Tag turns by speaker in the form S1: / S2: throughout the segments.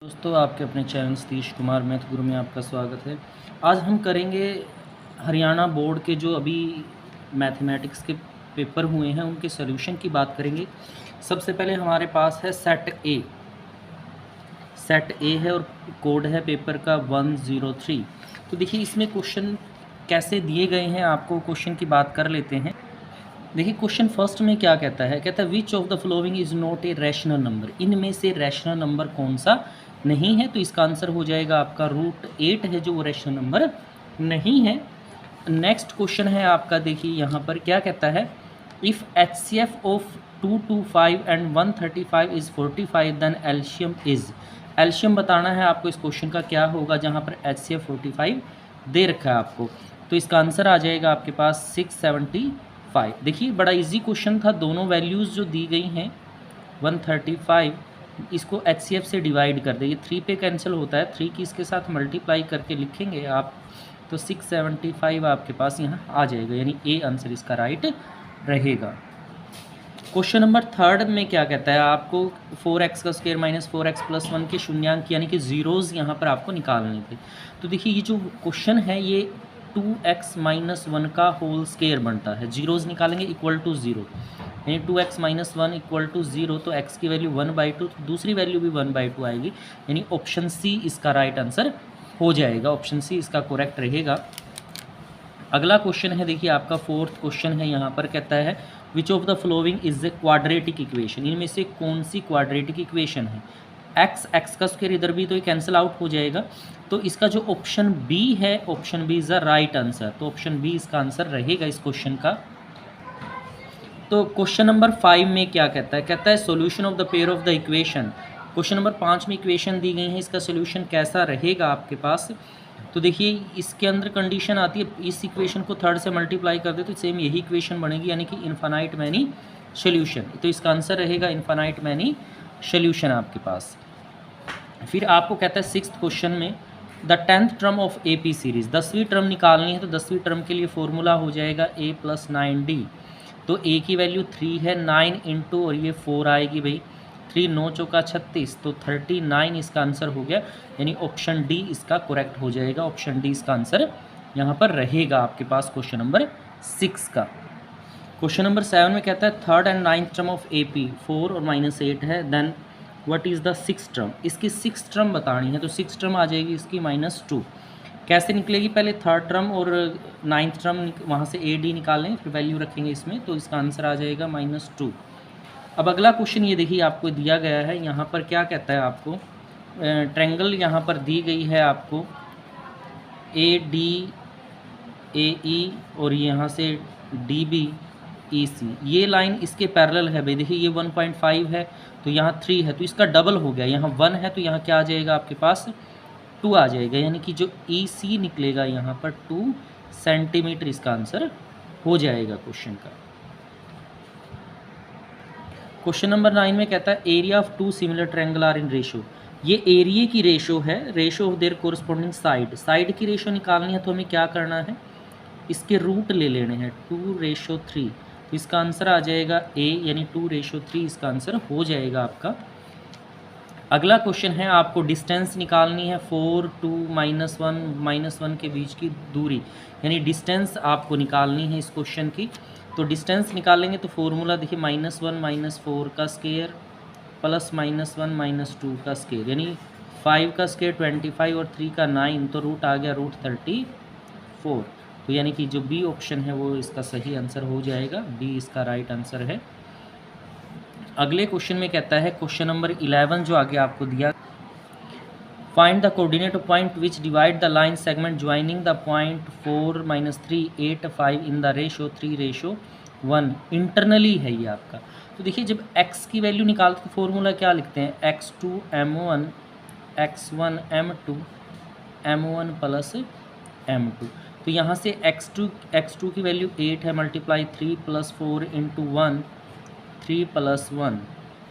S1: दोस्तों, आपके अपने चैनल सतीश कुमार मैथ गुरु में आपका स्वागत है। आज हम करेंगे हरियाणा बोर्ड के जो अभी मैथमेटिक्स के पेपर हुए हैं उनके सॉल्यूशन की बात करेंगे। सबसे पहले हमारे पास है सेट ए है और कोड है पेपर का 103। तो देखिए इसमें क्वेश्चन कैसे दिए गए हैं, आपको क्वेश्चन की बात कर लेते हैं। देखिए क्वेश्चन फर्स्ट में क्या कहता है, which of the following is not a rational number. इनमें से रैशनल नंबर कौन सा नहीं है, तो इसका आंसर हो जाएगा आपका √8 है जो वो रैशनल नंबर नहीं है। नेक्स्ट क्वेश्चन है आपका, देखिए यहाँ पर क्या कहता है, if HCF of 225 and 135 is 45 then LCM is. LCM बताना है आपको इस क्वेश्चन का क्या होगा, जहाँ पर HCF 45 दे रखा है आपको, तो इसका आंसर आ जाएगा आपके पास 675। देखिए बड़ा इजी क्वेश्चन था, दोनों वैल्यूज़ जो दी गई हैं 135 इसको HCF से डिवाइड कर देंगे, 3 पे कैंसिल होता है, 3 की इसके साथ मल्टीप्लाई करके लिखेंगे आप तो 675 आपके पास यहाँ आ जाएगा, यानी ए आंसर इसका राइट रहेगा। क्वेश्चन नंबर थर्ड में क्या कहता है, आपको 4x का स्क्वायर माइनस 4x प्लस 1 के शून्यांक यानी कि ज़ीरोज़ यहाँ पर आपको निकालने थे। तो देखिए ये जो क्वेश्चन है ये 2x माइनस 1 का होल स्क्वायर बनता है, जीरोज़ निकालेंगे इक्वल टू 0, यानी 2x माइनस 1 इक्वल टू 0, तो x की वैल्यू 1/2, तो दूसरी वैल्यू भी 1/2 आएगी, यानी ऑप्शन सी इसका राइट आंसर हो जाएगा, ऑप्शन सी इसका करेक्ट रहेगा। अगला क्वेश्चन है, देखिए आपका फोर्थ क्वेश्चन है, यहाँ पर कहता है which of the following is a quadratic equation. इनमें से कौन सी क्वाड्रेटिक इक्वेशन है। x का स्क्वायर इधर भी तो ये कैंसिल आउट हो जाएगा, तो इसका जो ऑप्शन बी है, option B is the right answer, तो ऑप्शन बी इसका आंसर रहेगा इस क्वेश्चन का। तो क्वेश्चन नंबर 5 में क्या कहता है solution of the pair of the equation. Question number 5 में इक्वेशन दी गई है, इसका सॉल्यूशन कैसा रहेगा आपके पास। तो देखिए इसके अंदर कंडीशन आती है, इस इक्वेशन को थर्ड से मल्टीप्लाई कर दे तो सेम यही इक्वेशन बनेगी, यानी कि इन्फानाइट मैनी सोल्यूशन, तो इसका आंसर रहेगा इन्फानाइट मैनी सोल्यूशन आपके पास। फिर आपको कहता है सिक्स्थ क्वेश्चन में the 10th term of AP series, 10वीं टर्म निकालनी है, तो 10वीं टर्म के लिए फॉर्मूला हो जाएगा A + 9D। तो A की वैल्यू 3 है, 9 इंटू और ये 4 आएगी भाई, 3 9 चौका 36, तो 39 इसका आंसर हो गया, यानी ऑप्शन डी इसका करेक्ट हो जाएगा, ऑप्शन डी इसका आंसर यहाँ पर रहेगा आपके पास क्वेश्चन नंबर 6 का। क्वेश्चन नंबर 7 में कहता है third and 9th term of AP 4 और -8 है, then what is the 6th term. इसकी 6th टर्म बतानी है, तो 6th टर्म आ जाएगी इसकी -2। कैसे निकलेगी, पहले थर्ड टर्म और 9th टर्म वहाँ से AD निकालें, फिर वैल्यू रखेंगे इसमें, तो इसका आंसर आ जाएगा -2। अब अगला क्वेश्चन ये देखिए आपको दिया गया है, यहाँ पर क्या कहता है आपको, ट्रायंगल यहाँ पर दी गई है आपको ADAE और यहाँ से DBEC, ये लाइन इसके पैरेलल है भाई। देखिए ये 1.5 है, तो यहाँ 3 है, तो इसका डबल हो गया, यहाँ 1 है, तो यहाँ क्या आ जाएगा आपके पास 2 आ जाएगा, यानी कि जो EC निकलेगा यहाँ पर 2 सेंटीमीटर इसका आंसर हो जाएगा क्वेश्चन का। क्वेश्चन नंबर 9 में कहता है area of 2 similar triangle are in ratio. ये एरिया की रेशो है, ratio of their corresponding side की रेशो निकालनी है, तो हमें क्या करना है, इसके रूट ले लेने हैं, 2:3, तो इसका आंसर आ जाएगा A, यानी 2:3 इसका आंसर हो जाएगा आपका। अगला क्वेश्चन है, आपको डिस्टेंस निकालनी है 4 2 -1 के बीच की दूरी, यानी डिस्टेंस आपको निकालनी है इस क्वेश्चन की। तो डिस्टेंस निकालेंगे तो फॉर्मूला देखिए -1 -4 का स्क्वायर प्लस -1 -2 का स्क्वायर, यानी 5 का स्क्वायर 25 और 3 का 9, तो रूट आ गया √34, तो यानी कि जो बी ऑप्शन है वो इसका सही आंसर हो जाएगा, बी इसका राइट आंसर है। अगले क्वेश्चन में कहता है क्वेश्चन नंबर 11 जो आगे आपको दिया, find the coordinate of point which divide the line segment joining the point 4 -3 8 5 in the ratio 3:1। Internally है ये आपका। तो देखिए जब x की वैल्यू निकालते तो फॉर्मूला क्या लिखते हैं, x2 m1 x1 m2 m1 plus m2। तो यहाँ से x2 की वैल्यू 8 है, मल्टीप्लाई 3 + 4 × 1 3 + 1,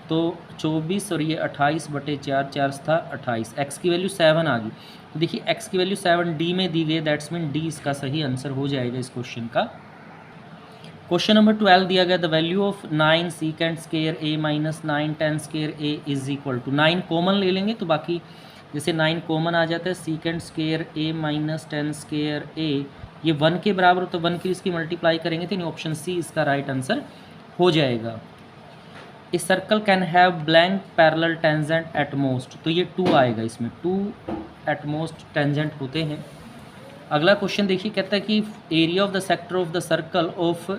S1: तो 24 और ये 28/4, 4 था 28, x की वैल्यू 7 आ गई। तो देखिए x की वैल्यू 7 D में दी गई, दैट्स मीन D इसका सही आंसर हो जाएगा इस क्वेश्चन का। क्वेश्चन नंबर 12 दिया गया, the value of 9 secant square A minus 9 10 square A is equal to, 9 common ले लेंगे तो बाकी जैसे 9 कॉमन आ जाता है, सीकेंड स्केयर ए माइनस 10 स्केयर ए ये 1 के बराबर, तो 1 की इसकी मल्टीप्लाई करेंगे तो ऑप्शन सी इसका राइट आंसर हो जाएगा। A circle can have blank parallel tangent at most, तो ये 2 आएगा इसमें, 2 एट मोस्ट टेंजेंट होते हैं। अगला क्वेश्चन देखिए, कहता है कि area of the sector of the circle of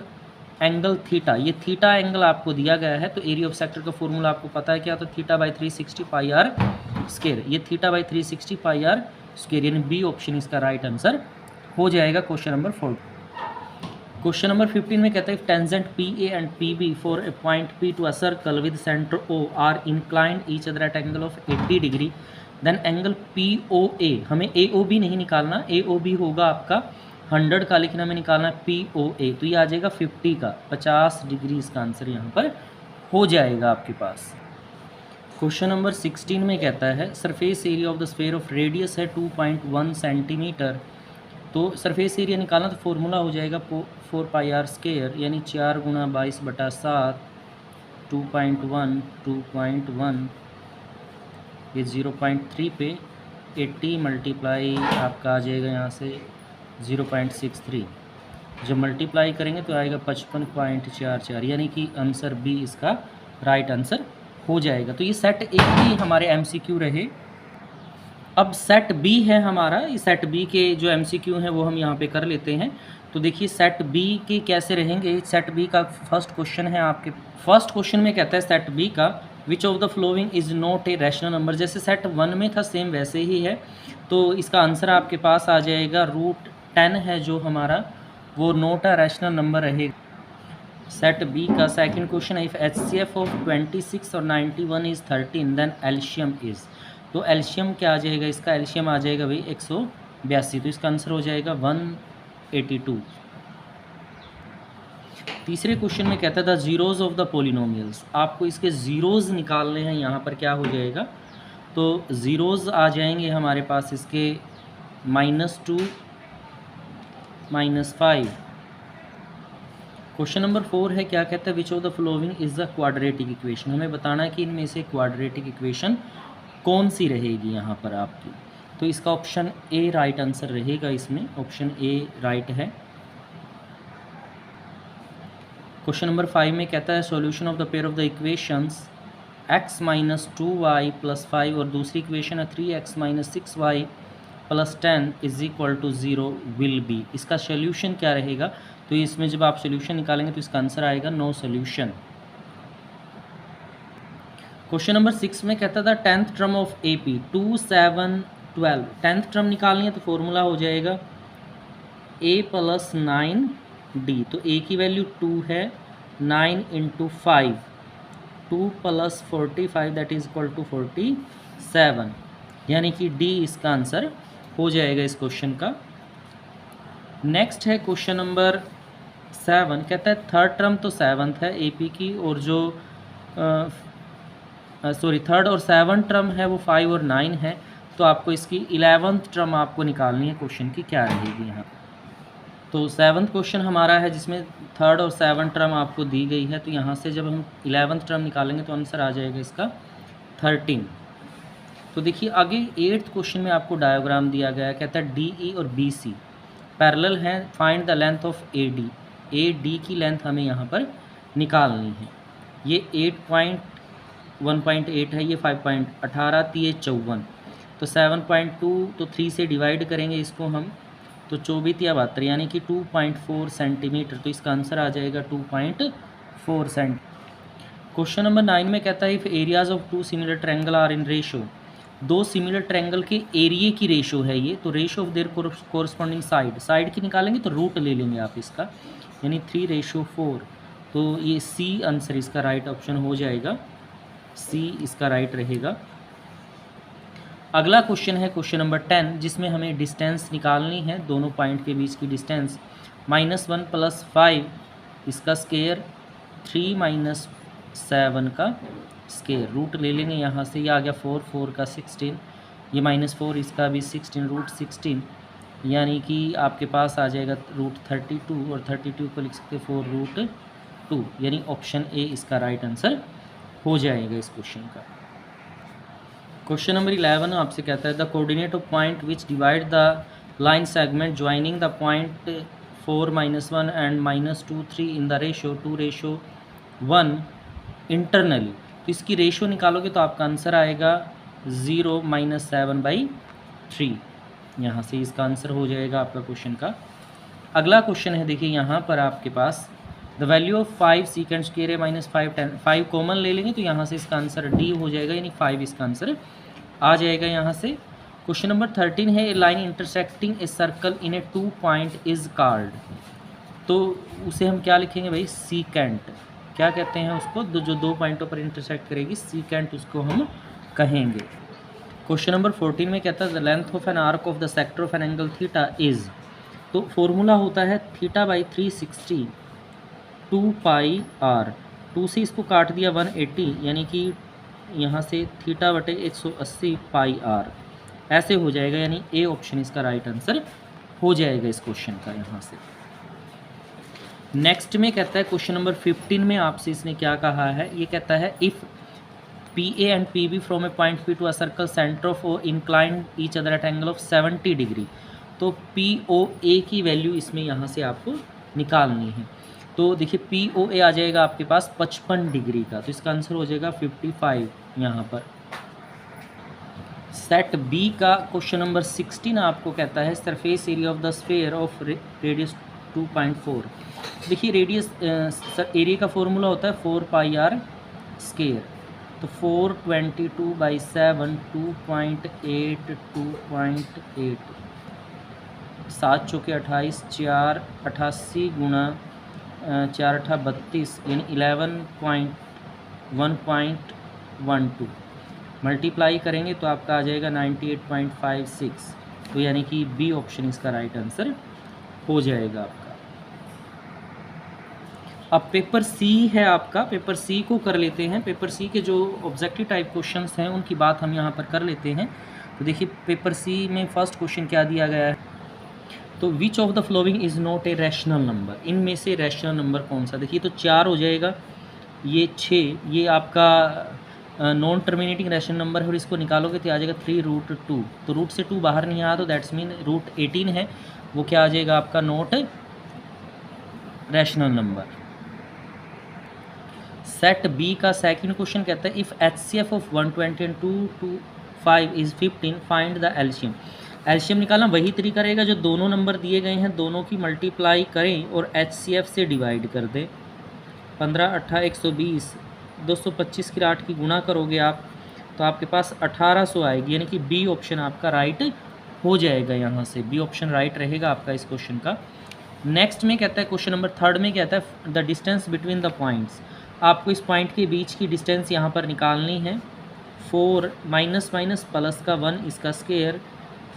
S1: angle theta, ये थीटा एंगल आपको दिया गया है, तो एरिया ऑफ सेक्टर का फॉर्मूला आपको पता है क्या, तो theta by 360 pi r square, ये theta by 360 pi r square, यानी बी ऑप्शन इसका राइट आंसर हो जाएगा क्वेश्चन नंबर 4। क्वेश्चन नंबर 15 में कहता है tangent P A and P B for a point P to a circle with centre O are inclined each other at angle of 80 degree, then angle P O A, हमें A O B नहीं निकालना, ए O B होगा आपका 100 का, लेकिन हमें निकालना है पी ओ ए, तो ये आ जाएगा 50 का, 50 डिग्री इसका आंसर यहाँ पर हो जाएगा आपके पास। क्वेश्चन नंबर 16 में कहता है surface area of the sphere of radius है 2.1 सेंटीमीटर, तो सरफेस एरिया निकालना तो फॉर्मूला हो जाएगा 4 पाई आर स्क्वायर, यानी 4 गुना 22/7, 2.1 ये 0.3 पे 80 मल्टीप्लाई आपका आ जाएगा यहाँ से 0.63, जब मल्टीप्लाई करेंगे तो आएगा 55.44, यानी कि आंसर बी इसका राइट आंसर हो जाएगा। तो ये सेट ए ही हमारे एमसीक्यू रहे। अब सेट बी है हमारा, इस सेट बी के जो एमसीक्यू हैं वो हम यहाँ पे कर लेते हैं। तो देखिए सेट बी के कैसे रहेंगे, सेट बी का फर्स्ट क्वेश्चन है आपके, फर्स्ट क्वेश्चन में कहता है सेट बी का which of the following is not a rational number, जैसे सेट 1 में था सेम वैसे ही है, तो इसका आंसर आपके पास आ जाएगा √10 है जो हमारा, वो नॉट अ रैशनल नंबर रहेगा। सेट बी का सेकंड क्वेश्चन है इफ HCF ऑफ 26 और 91 इज़ 13 देन एल्शियम इज़, तो एल्शियम क्या आ जाएगा, इसका एल्शियम आ जाएगा भाई 182, तो इसका आंसर हो जाएगा 182। तीसरे क्वेश्चन में कहता था जीरोज़ ऑफ द पोलिनोमियल्स, आपको इसके ज़ीरोज़ निकालने हैं, यहाँ पर क्या हो जाएगा, तो ज़ीरोज़ आ जाएंगे हमारे पास इसके -2 -5। क्वेश्चन नंबर 4 है, क्या कहता है which of the following is the quadratic equation, हमें बताना है कि इनमें से क्वाड्रेटिक इक्वेशन कौन सी रहेगी यहाँ पर आपकी, तो इसका ऑप्शन ए राइट आंसर रहेगा, इसमें ऑप्शन ए राइट है। क्वेश्चन नंबर 5 में कहता है solution of the pair of the equations x - 2y + 5 और दूसरी इक्वेशन है 3x - 6y + 10 = 0 विल बी, इसका सोल्यूशन क्या रहेगा, तो इसमें जब आप सोल्यूशन निकालेंगे तो इसका आंसर आएगा नो सोल्यूशन। क्वेश्चन नंबर 6 में कहता था 10th term of AP 2 7 12, 10th term निकालनी है तो फॉर्मूला हो जाएगा A + 9D, तो A की वैल्यू 2 है, 9 × 5 2 + 45 दैट इज इक्वल टू 47, यानी कि D इसका आंसर हो जाएगा इस क्वेश्चन का। नेक्स्ट है क्वेश्चन नंबर 7, कहता है थर्ड टर्म तो 7th है AP की, और जो थर्ड और 7th टर्म है वो 5 और 9 है, तो आपको इसकी 11th टर्म आपको निकालनी है, क्वेश्चन की क्या रहेगी यहाँ। तो 7th क्वेश्चन हमारा है जिसमें थर्ड और 7th टर्म आपको दी गई है, तो यहाँ से जब हम 11th टर्म निकालेंगे तो आंसर आ जाएगा इसका 13। तो देखिए आगे 8th क्वेश्चन में आपको डायग्राम दिया गया है, कहता है DE और BC पैरेलल हैं, find the length of AD, AD की लेंथ हमें यहाँ पर निकालनी है। ये 8.1.8 है, ये 5.18, तो ये 54, तो 7.2 तो 3 से डिवाइड करेंगे इसको हम, तो 24 या 72, यानी कि 2.4 सेंटीमीटर, तो इसका आंसर आ जाएगा 2.4 सेंट। क्वेश्चन नंबर 9 में कहता है if areas of 2 similar triangle are in ratio, 2 similar triangle के एरिया की रेशो है ये, तो ratio of their corresponding side की निकालेंगे तो रूट ले लेंगे आप इसका, यानी 3:4, तो ये C आंसर इसका राइट ऑप्शन हो जाएगा, C इसका राइट रहेगा। अगला क्वेश्चन है क्वेश्चन नंबर 10, जिसमें हमें डिस्टेंस निकालनी है, दोनों पॉइंट के बीच की डिस्टेंस, -1 + 5 इसका स्क्वायर, 3 - 7 का स्क्वायर, रूट ले लेंगे यहाँ से, ये आ गया 4 का 16, ये -4 इसका भी 16 √16, यानी कि आपके पास आ जाएगा √32 और 32 को लिख सकते 4√2, यानी ऑप्शन ए इसका राइट आंसर हो जाएगा इस क्वेश्चन का। क्वेश्चन नंबर 11 आपसे कहता है the coordinate of point which divide the line segment joining the point 4-1 and -2-3 in the ratio 2:1 internally. तो इसकी रेशो निकालोगे तो आपका आंसर आएगा 0 - 7/3। यहाँ से इसका आंसर हो जाएगा आपका क्वेश्चन का। अगला क्वेश्चन है, देखिए यहाँ पर आपके पास the value of 5 second square है -5 10। 5 कॉमन ले लेंगे तो यहाँ से इसका आंसर डी हो जाएगा, यानी 5 इसका आंसर आ जाएगा यहाँ से। क्वेश्चन नंबर 13 है a line intersecting a circle in a 2 point is called. तो उसे हम क्या लिखेंगे भाई, सीकेंट। क्या कहते हैं उसको, जो 2 पॉइंटों पर इंटरसेक्ट करेगी, सीकेंट उसको हम कहेंगे। क्वेश्चन नंबर 14 में कहता है the length of an arc of the sector of an angle theta is. तो फॉर्मूला होता है θ/360 2πr। 2 से इसको काट दिया 180, यानी कि यहाँ से θ/180 πr ऐसे हो जाएगा, यानी ए ऑप्शन इसका राइट आंसर हो जाएगा इस क्वेश्चन का यहाँ से। नेक्स्ट में कहता है क्वेश्चन नंबर 15 में आपसे इसने क्या कहा है, ये कहता है if PA and PB from a point P to a circle center of O inclined each other at angle of 70 degree. तो POA की वैल्यू इसमें यहाँ से आपको निकालनी है। तो देखिए POA आ जाएगा आपके पास 55 डिग्री का, तो इसका आंसर हो जाएगा 55 यहाँ पर। सेट बी का क्वेश्चन नंबर 16 आपको कहता है surface area of the sphere of radius 2.4। देखिए रेडियस एरिया का फॉर्मूला होता है 4πr स्क्वायर। तो 422/7 2.8 2.8 7 चौके 28 4 88 गुणा 4 8 32, यानी 11.1.12 मल्टीप्लाई करेंगे तो आपका आ जाएगा 98.56। तो यानी कि बी ऑप्शन इसका राइट आंसर हो जाएगा आपका। अब पेपर सी है आपका, पेपर सी को कर लेते हैं। पेपर सी के जो ऑब्जेक्टिव टाइप क्वेश्चंस हैं उनकी बात हम यहाँ पर कर लेते हैं। तो देखिए पेपर सी में फर्स्ट क्वेश्चन क्या दिया गया है, तो which of the following is not a rational number. इनमें से रैशनल नंबर कौन सा, देखिए तो 4 हो जाएगा, ये 6, ये आपका नॉन टर्मिनेटिंग रैशनल नंबर है और इसको निकालोगे तो आ जाएगा 3√2। तो रूट से 2 बाहर नहीं आया तो दैट्स मीन √18 है, वो क्या आ जाएगा आपका not rational number. Set B का सेकंड क्वेश्चन कहता है if HCF of 120 and 225 is 15 find the LCM. LCM निकालना वही तरीका रहेगा जो दोनों नंबर दिए गए हैं, दोनों की मल्टीप्लाई करें और HCF से डिवाइड कर दें। 15 8 120 225 की 8 की गुणा करोगे आप तो आपके पास 1800 आएगी, यानी कि बी ऑप्शन आपका राइट हो जाएगा। यहाँ से बी ऑप्शन राइट रहेगा आपका इस क्वेश्चन का। नेक्स्ट में कहता है क्वेश्चन नंबर 3 में कहता है the distance between the points. आपको इस पॉइंट के बीच की डिस्टेंस यहाँ पर निकालनी है। 4 माइनस माइनस प्लस का 1 इसका स्क्वायर,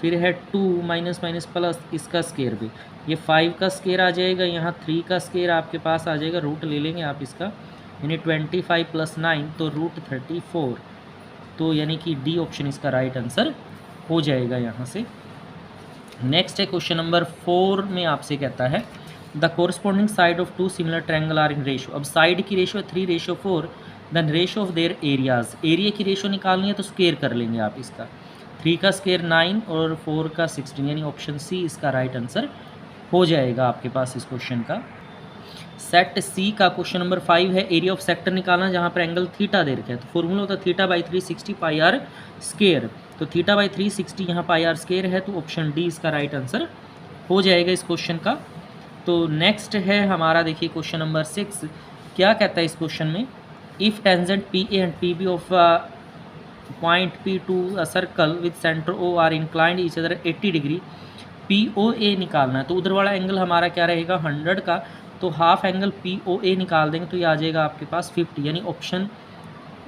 S1: फिर है 2 माइनस माइनस प्लस इसका स्क्वायर भी, ये 5 का स्क्वायर आ जाएगा, यहाँ 3 का स्क्वायर आपके पास आ जाएगा, रूट ले लेंगे आप इसका, यानी 25 + 9 तो √34। तो यानी कि डी ऑप्शन इसका राइट आंसर हो जाएगा यहाँ से। नेक्स्ट है क्वेश्चन नंबर 4 में आपसे कहता है the corresponding side of 2 similar triangle are in ratio. अब साइड की रेशो है 3:4, then ratio of their areas. Area की रेशो निकालनी है तो स्क्वायर कर लेंगे आप इसका, 3 का स्क्वायर 9 और 4 का 16, यानी ऑप्शन सी इसका राइट आंसर हो जाएगा आपके पास इस क्वेश्चन का। सेट सी का क्वेश्चन नंबर 5 है एरिया ऑफ सेक्टर निकालना जहाँ पर एंगल थीटा दे रखा है। तो फॉर्मूला होता है θ/360 πr स्क्वायर। तो θ/360 यहाँ πr स्क्वायर है, तो ऑप्शन डी इसका राइट आंसर हो जाएगा इस क्वेश्चन का। तो नेक्स्ट है हमारा, देखिए क्वेश्चन नंबर 6 क्या कहता है इस क्वेश्चन में, if tangent PA and PB of point P to a circle with center O are inclined each other 80 degree, POA निकालना है। तो उधर वाला एंगल हमारा क्या रहेगा 100 का, तो हाफ एंगल POA निकाल देंगे तो ये आ जाएगा आपके पास 50, यानी ऑप्शन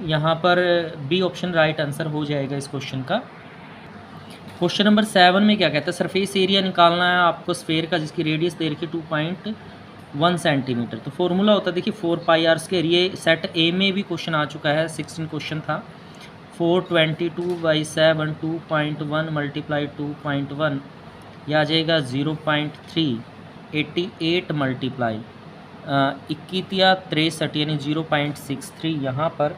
S1: यहाँ पर बी ऑप्शन राइट आंसर हो जाएगा इस क्वेश्चन का। क्वेश्चन नंबर 7 में क्या कहता है सरफेस एरिया निकालना है आपको स्फेयर का जिसकी रेडियस दे रखी 2.1 सेंटीमीटर। तो फॉर्मूला होता है देखिए 4πr स्क्वायर। ये सेट ए में भी क्वेश्चन आ चुका है, 16 क्वेश्चन था। 422/7 2.1 × 2.1 यह आ जाएगा 0.3, 88 मल्टीप्लाई 21 यानी 0.63 यहाँ पर,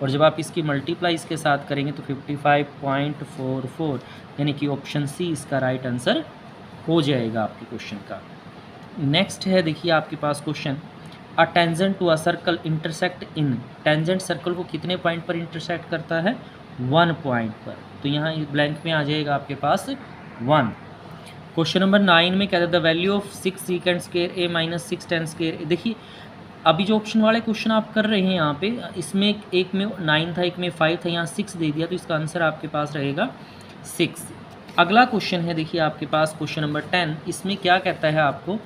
S1: और जब आप इसकी मल्टीप्लाई इसके साथ करेंगे तो 55.44 यानी कि ऑप्शन सी इसका राइट आंसर हो जाएगा आपके क्वेश्चन का। नेक्स्ट है देखिए आपके पास question, a tangent to a circle intersect in, tangent circle को कितने पॉइंट पर इंटरसेक्ट करता है? 1 पॉइंट पर, तो यहाँ ब्लैंक में आ जाएगा आपके पास 1। क्वेश्चन नंबर 9 में कहता है the value of 6 secant square A minus 6 ten square. देखिए अभी जो ऑप्शन वाले क्वेश्चन आप कर रहे हैं यहाँ पे, इसमें एक में 9 था, एक में 5 था, यहाँ 6 दे दिया, तो इसका आंसर आपके पास रहेगा 6। अगला क्वेश्चन है देखिए आपके पास क्वेश्चन नंबर 10, इसमें क्या कहता है आपको,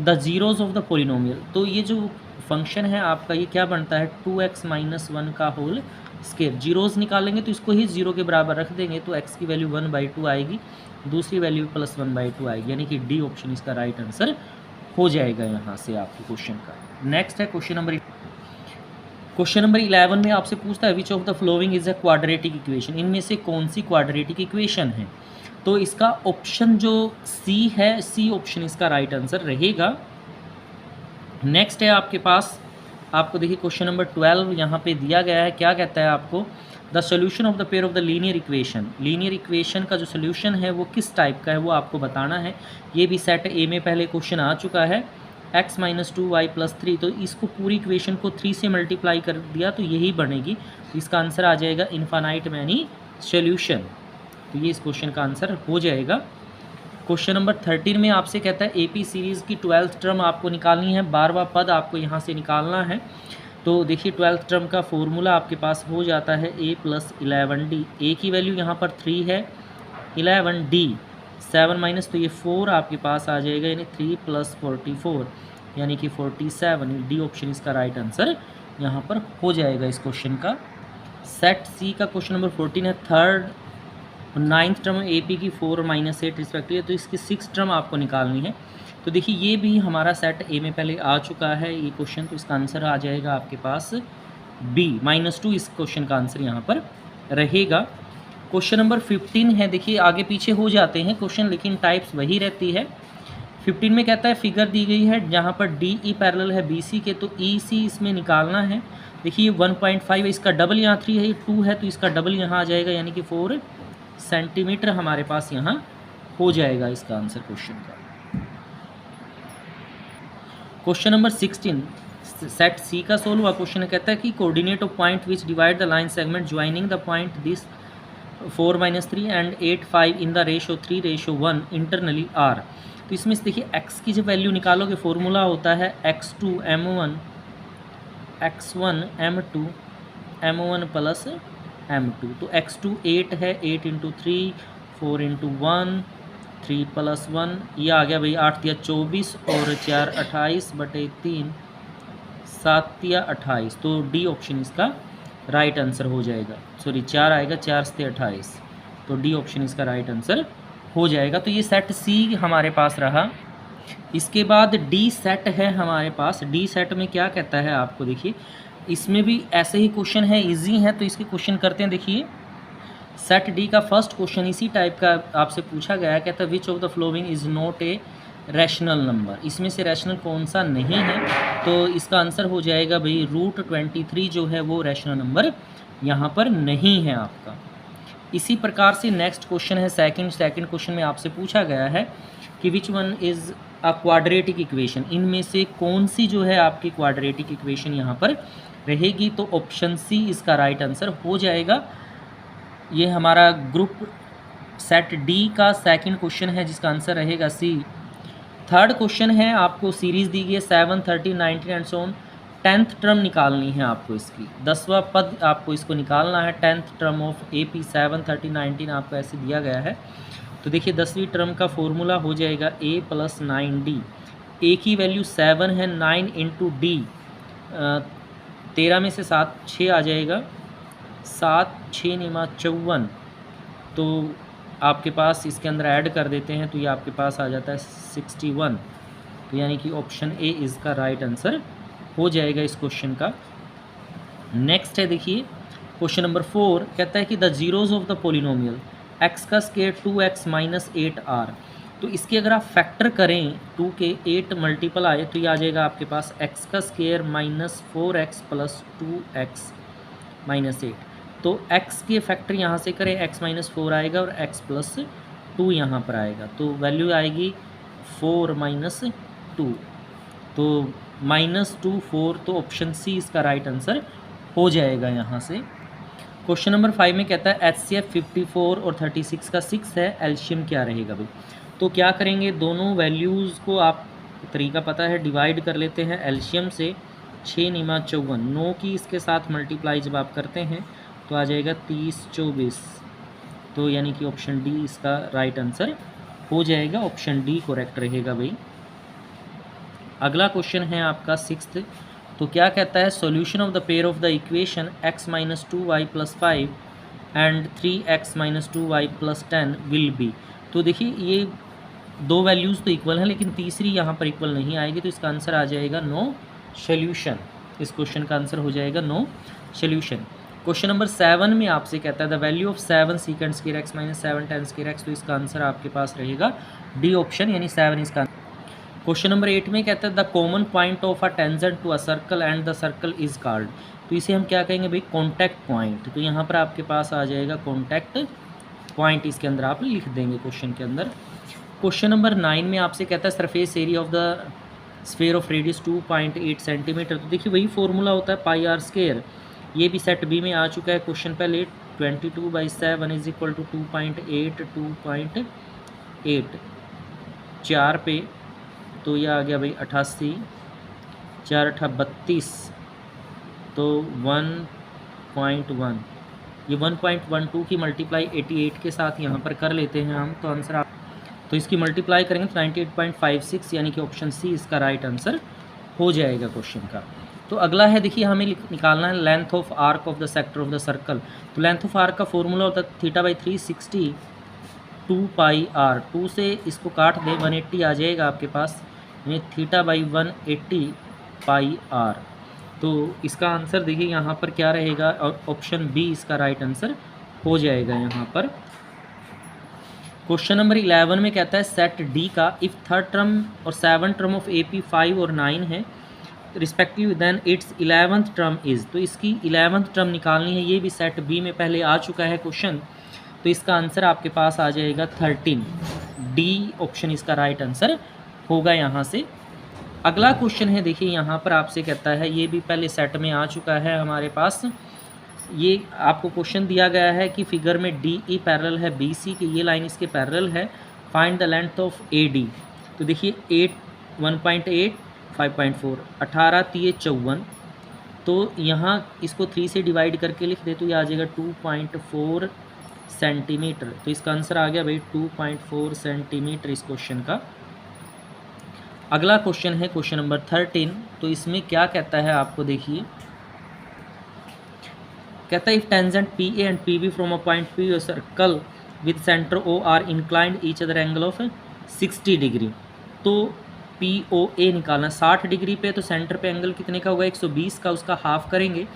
S1: the zeros of the polynomial. तो ये जो फंक्शन है आपका ये क्या बनता है, 2x - 1 का होल स्क्वायर। जीरोज़ निकालेंगे तो इसको ही 0 के बराबर रख देंगे, तो x की वैल्यू 1/2 आएगी, दूसरी वैल्यू +1/2 आएगी, यानी कि डी ऑप्शन इसका राइट आंसर हो जाएगा यहाँ से आपके क्वेश्चन का। नेक्स्ट है क्वेश्चन नंबर 11 में आपसे पूछता है which of the following is a quadratic equation, इनमें से कौन सी क्वाड्रेटिक इक्वेशन है? तो इसका ऑप्शन जो सी है, सी ऑप्शन इसका राइट आंसर रहेगा। नेक्स्ट है आपके पास, आपको देखिए क्वेश्चन नंबर 12 यहाँ पे दिया गया है, क्या कहता है आपको, the solution of the pair of the linear equation. Linear equation का जो सोल्यूशन है वो किस टाइप का है वो आपको बताना है। ये भी सेट ए में पहले क्वेश्चन आ चुका है, x - 2y + 3, तो इसको पूरी इक्वेशन को 3 से मल्टीप्लाई कर दिया तो यही बनेगी, तो इसका आंसर आ जाएगा इन्फानाइट मैनी सोल्यूशन, तो ये इस क्वेश्चन का आंसर हो जाएगा। क्वेश्चन नंबर 13 में आपसे कहता है एपी सीरीज़ की 12th टर्म आपको निकालनी है, 12वां पद आपको यहाँ से निकालना है। तो देखिए 12th टर्म का फॉर्मूला आपके पास हो जाता है a + 11d, a की वैल्यू यहाँ पर 3 है, 11d 7 माइनस, तो ये 4 आपके पास आ जाएगा, यानी 3 + 44 यानी कि 47, डी ऑप्शन इसका राइट आंसर यहाँ पर हो जाएगा इस क्वेश्चन का। सेट सी का क्वेश्चन नंबर 14 है, 3rd और 9th टर्म ए पी की 4 और -8 रिस्पेक्टिव, तो इसकी 6th टर्म आपको निकालनी है। तो देखिए ये भी हमारा सेट ए में पहले आ चुका है ये क्वेश्चन, तो इसका आंसर आ जाएगा आपके पास बी -2, इस क्वेश्चन का आंसर यहाँ पर रहेगा। क्वेश्चन नंबर 15 है, देखिए आगे पीछे हो जाते हैं क्वेश्चन लेकिन टाइप्स वही रहती है। 15 में कहता है फिगर दी गई है जहाँ पर डी ई पैरेलल है बी सी के, तो ई सी इसमें निकालना है। देखिए 1.5 है, इसका डबल यहाँ 3 है, ये 2 है, तो इसका डबल यहाँ आ जाएगा, यानी कि 4 सेंटीमीटर हमारे पास यहाँ हो जाएगा इसका आंसर क्वेश्चन का। क्वेश्चन नंबर 16 सेट सी का सोल्व हुआ क्वेश्चन कहता है कि coordinate of point which divide the line segment joining the point this 4 - 3 and 8 5 in the ratio 3:1 internally are. तो इसमें से देखिए x की जब वैल्यू निकालोगे फॉर्मूला होता है x2 m1 x1 m2 m1 + m2। तो x2 8 है, 8 × 3 4 × 1 3 + 1, ये आ गया भाई 8 × 24 और 4 28/3 7 × 28, तो डी ऑप्शन इसका राइट आंसर हो जाएगा। सॉरी 4 आएगा, 4 से 28, तो डी ऑप्शन इसका राइट आंसर हो जाएगा। तो ये सेट सी हमारे पास रहा। इसके बाद डी सेट है हमारे पास। डी सेट में क्या कहता है आपको, देखिए इसमें भी ऐसे ही क्वेश्चन है, इजी है, तो इसके क्वेश्चन करते हैं। देखिए सेट डी का फर्स्ट क्वेश्चन इसी टाइप का आपसे पूछा गया है, कहता है which of the following is not a rational number, इसमें से रैशनल कौन सा नहीं है? तो इसका आंसर हो जाएगा भाई √23 जो है वो रैशनल नंबर यहाँ पर नहीं है आपका। इसी प्रकार से नेक्स्ट क्वेश्चन है सेकंड क्वेश्चन में आपसे पूछा गया है कि which one is a quadratic equation, इनमें से कौन सी जो है आपकी क्वाड्रेटिक इक्वेशन यहाँ पर रहेगी? तो ऑप्शन सी इसका राइट आंसर हो जाएगा। ये हमारा ग्रुप सेट डी का सेकंड क्वेश्चन है जिसका आंसर रहेगा सी। थर्ड क्वेश्चन है, आपको सीरीज़ दी गई है 7 13 19 and so on. 10th term निकालनी है आपको, इसकी 10वां पद आपको इसको निकालना है। 10th term of A P 7 13 19 आपको ऐसे दिया गया है। तो देखिए 10वीं टर्म का फॉर्मूला हो जाएगा a + 9d। a की वैल्यू 7 है, 9 × d 13 में से 7 6 आ जाएगा, 7 6 × 54, तो आपके पास इसके अंदर ऐड कर देते हैं तो ये आपके पास आ जाता है 61, तो यानी कि ऑप्शन ए इसका राइट आंसर हो जाएगा इस क्वेश्चन का। नेक्स्ट है देखिए क्वेश्चन नंबर 4, कहता है कि the zeros of the polynomial x का स्क्वायर 2x - 8r। तो इसकी अगर आप फैक्टर करें 2 के 8 मल्टीपल आए तो ये आ जाएगा आपके पास x का square minus 4x plus 2x minus 8। तो x के फैक्टर यहाँ से करें x माइनस 4 आएगा और x प्लस 2 यहाँ पर आएगा, तो वैल्यू आएगी 4 माइनस 2, तो -2 4, तो ऑप्शन सी इसका राइट आंसर हो जाएगा यहाँ से। क्वेश्चन नंबर 5 में कहता है HCF 54 और 36 का 6 है, एल्शियम क्या रहेगा भाई। तो क्या करेंगे, दोनों वैल्यूज़ को आप तरीका पता है, डिवाइड कर लेते हैं एल्शियम से। 6 निमा 54, 9 की इसके साथ मल्टीप्लाई जब आप करते हैं तो आ जाएगा 30 24, तो यानी कि ऑप्शन डी इसका राइट आंसर हो जाएगा, ऑप्शन डी करेक्ट रहेगा भाई। अगला क्वेश्चन है आपका 6th। तो क्या कहता है, solution of the pair of the equation x minus 2y plus 5 and 3x minus 2y plus 10 will be. तो देखिए ये दो वैल्यूज़ तो इक्वल हैं, लेकिन तीसरी यहाँ पर इक्वल नहीं आएगी, तो इसका आंसर आ जाएगा नो सोल्यूशन। इस क्वेश्चन का आंसर हो जाएगा नो सोल्यूशन। क्वेश्चन नंबर 7 में आपसे कहता है the value of 7 secant square x minus 7 ten square x, तो इसका आंसर आपके पास रहेगा डी ऑप्शन, यानी 7 इसका। क्वेश्चन नंबर 8 में कहता है the common point of a tangent to a circle and the circle is called. तो इसे हम क्या कहेंगे भाई, कॉन्टैक्ट पॉइंट। तो यहाँ पर आपके पास आ जाएगा कॉन्टैक्ट पॉइंट, इसके अंदर आप लिख देंगे क्वेश्चन के अंदर। क्वेश्चन नंबर 9 में आपसे कहता है surface area of the sphere of radius 2.8 centimetre. तो देखिए वही फॉर्मूला होता है पाई आर स्क्वायर, ये भी सेट बी में आ चुका है क्वेश्चन पहले। 22/7 इज इक्वल टू 2.8 4 पे, तो ये आ गया भाई 88, 4 8 32, तो 1.1, ये 1.12 की मल्टीप्लाई 88 के साथ यहाँ पर कर लेते हैं हम, तो आंसर आप, तो इसकी मल्टीप्लाई करेंगे तो 98.56, यानी कि ऑप्शन सी इसका राइट आंसर हो जाएगा क्वेश्चन का। तो अगला है, देखिए हमें निकालना है length of arc of the sector of the circle. तो लेंथ ऑफ आर्क का फॉर्मूला होता है θ/360 2πr, 2 से इसको काट दे 180 आ जाएगा आपके पास, यानी θ/180 πr। तो इसका आंसर देखिए यहाँ पर क्या रहेगा, और ऑप्शन बी इसका राइट आंसर हो जाएगा यहाँ पर। क्वेश्चन नंबर 11 में कहता है सेट डी का इफ़ थर्ड टर्म और 7 टर्म ऑफ AP 5 और 9 है respective then its 11th term is. तो इसकी 11th टर्म निकालनी है, ये भी सेट बी में पहले आ चुका है क्वेश्चन, तो इसका आंसर आपके पास आ जाएगा 13, डी ऑप्शन इसका राइट आंसर होगा यहाँ से। अगला क्वेश्चन है, देखिए यहाँ पर आपसे कहता है, ये भी पहले सेट में आ चुका है हमारे पास। ये आपको क्वेश्चन दिया गया है कि फिगर में DE पैरेलल है BC की, ये लाइन इसके पैरेलल है, find the length of AD। तो देखिए 8 1.8 5.4 18 3 54, तो यहाँ इसको 3 से डिवाइड करके लिख दे तो ये आ जाएगा 2.4 सेंटीमीटर। तो इसका आंसर आ गया भाई 2.4 सेंटीमीटर इस क्वेश्चन का। अगला क्वेश्चन है क्वेश्चन नंबर 13। तो इसमें क्या कहता है आपको देखिए, कहता है if tangent PA and PB from a point P circle with center O are inclined each other angle of 60 degree. तो POA निकालना 60 डिग्री पे, तो सेंटर पे एंगल कितने का होगा 120 का, उसका हाफ करेंगे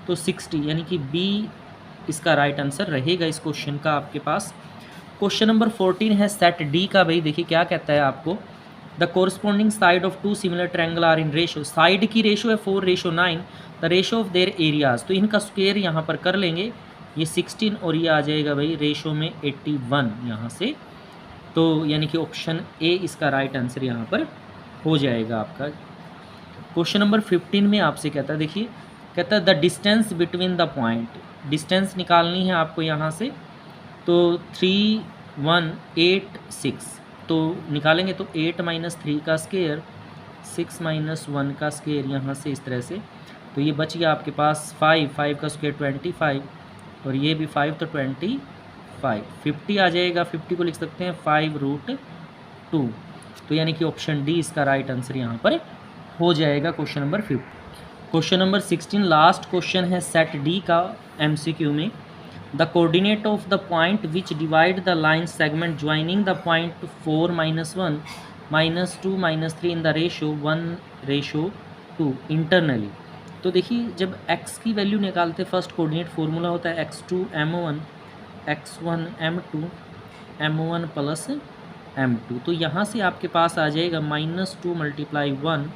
S1: तो 60, यानी कि B इसका राइट आंसर रहेगा इस क्वेश्चन का आपके पास। क्वेश्चन नंबर 14 है सेट डी का। भाई देखिए क्या कहता है आपको, the corresponding side of 2 similar triangle are in ratio. Side की रेशो है 4:9, the ratio of their areas. तो इनका स्क्वायर यहाँ पर कर लेंगे, ये 16 और ये आ जाएगा भाई रेशो में 81 यहाँ से, तो यानी कि ऑप्शन ए इसका राइट आंसर यहाँ पर हो जाएगा आपका। क्वेश्चन नंबर 15 में आपसे कहता है, देखिए कहता है the distance between the point, distance निकालनी है आपको यहाँ से, तो 3186, तो निकालेंगे तो 8 - 3 का स्क्वायर 6 - 1 का स्क्वायर यहाँ से इस तरह से, तो ये बच गया आपके पास 5 का स्क्वायर 25, और ये भी 5 तो 25 50 आ जाएगा। 50 को लिख सकते हैं 5√2, तो यानी कि ऑप्शन डी इसका राइट आंसर यहाँ पर हो जाएगा question number 5। Question number 16 last question है सेट डी का MCQ में। The coordinate of the point which divide the line segment joining the point 4 - 1 - 2 - 3 in the ratio 1:2 internally. तो देखिए जब x की वैल्यू निकालते फर्स्ट कोऑर्डिनेट फार्मूला होता है x2 m1 x1 m2 m1 plus m2। तो यहाँ से आपके पास आ जाएगा -2 × 1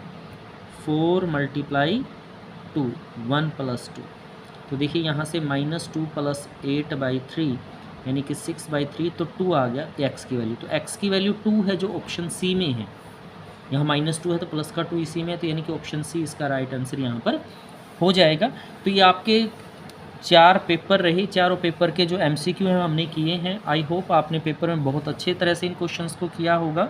S1: 4 × 2 1 + 2। तो देखिए यहाँ से -2 + 8/3 यानी कि 6/3, तो 2 आ गया x की वैल्यू। तो x की वैल्यू 2 है जो ऑप्शन सी में है। यहाँ -2 है तो प्लस का 2 इसी में है, तो यानी कि ऑप्शन सी इसका राइट आंसर यहाँ पर हो जाएगा। तो ये आपके 4 पेपर रहे, चारों पेपर के जो MCQ हैं हमने किए हैं। आई होप आपने पेपर में बहुत अच्छे तरह से इन क्वेश्चंस को किया होगा।